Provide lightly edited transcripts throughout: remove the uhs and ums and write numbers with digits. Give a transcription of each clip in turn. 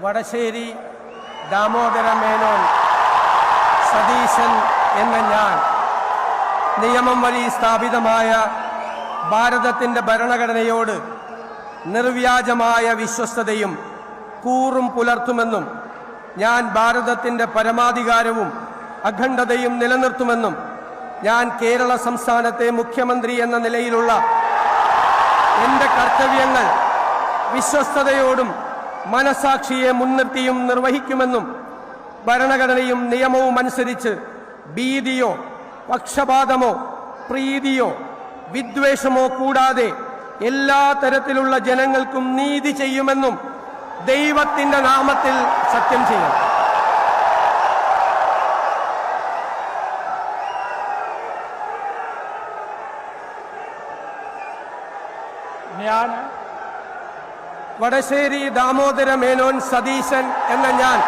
വടശ്ശേരി ദാമോദര മേനോൻ സതീശൻ എന്ന ഞാൻ നിയമം വഴി സ്ഥാപിതമായ ഭാരതത്തിൻ്റെ ഭരണഘടനയോട് നിർവ്യാജമായ വിശ്വസ്തതയും കൂറും പുലർത്തുമെന്നും ഞാൻ ഭാരതത്തിൻ്റെ പരമാധികാരവും അഖണ്ഡതയും നിലനിർത്തുമെന്നും ഞാൻ കേരള സംസ്ഥാനത്തെ മുഖ്യമന്ത്രി എന്ന നിലയിലുള്ള എൻ്റെ കർത്തവ്യങ്ങൾ വിശ്വസ്തയോടും മനസാക്ഷിയെ മുൻനിർത്തിയും നിർവഹിക്കുമെന്നും ഭരണഘടനയും നിയമവും അനുസരിച്ച് ഭീതിയോ പക്ഷപാതമോ പ്രീതിയോ വിദ്വേഷമോ കൂടാതെ എല്ലാ തരത്തിലുള്ള ജനങ്ങൾക്കും നീതി ചെയ്യുമെന്നും ദൈവത്തിന്റെ നാമത്തിൽ സത്യം ചെയ്യും. ഞാൻ വടശ്ശേരി ദാമോദര മേനോൻ സതീശൻ എന്ന ഞാൻ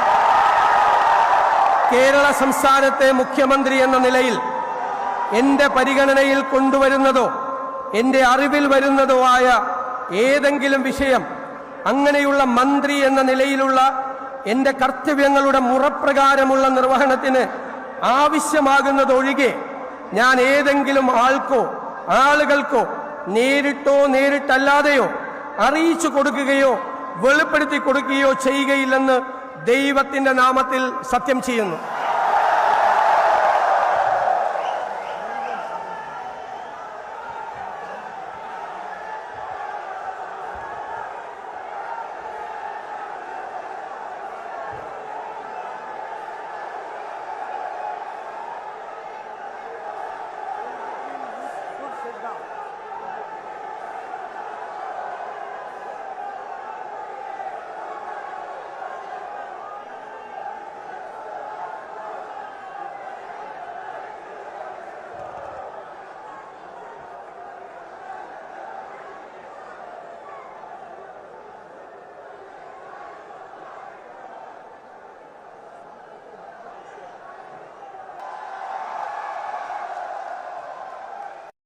കേരള സംസ്ഥാനത്തെ മുഖ്യമന്ത്രി എന്ന നിലയിൽ എന്റെ പരിഗണനയിൽ കൊണ്ടുവരുന്നതോ എന്റെ അറിവിൽ വരുന്നതോ ആയ ഏതെങ്കിലും വിഷയം അങ്ങനെയുള്ള മന്ത്രി എന്ന നിലയിലുള്ള എന്റെ കർത്തവ്യങ്ങളുടെ മുറപ്രകാരമുള്ള നിർവഹണത്തിന് ആവശ്യമാകുന്നതൊഴികെ ഞാൻ ഏതെങ്കിലും ആൾക്കോ ആളുകൾക്കോ നേരിട്ടോ നേരിട്ടല്ലാതെയോ അറിയിച്ചു കൊടുക്കുകയോ വെളിപ്പെടുത്തി കൊടുക്കുകയോ ചെയ്യുകയില്ലെന്ന് ദൈവത്തിന്റെ നാമത്തിൽ സത്യം ചെയ്യുന്നു.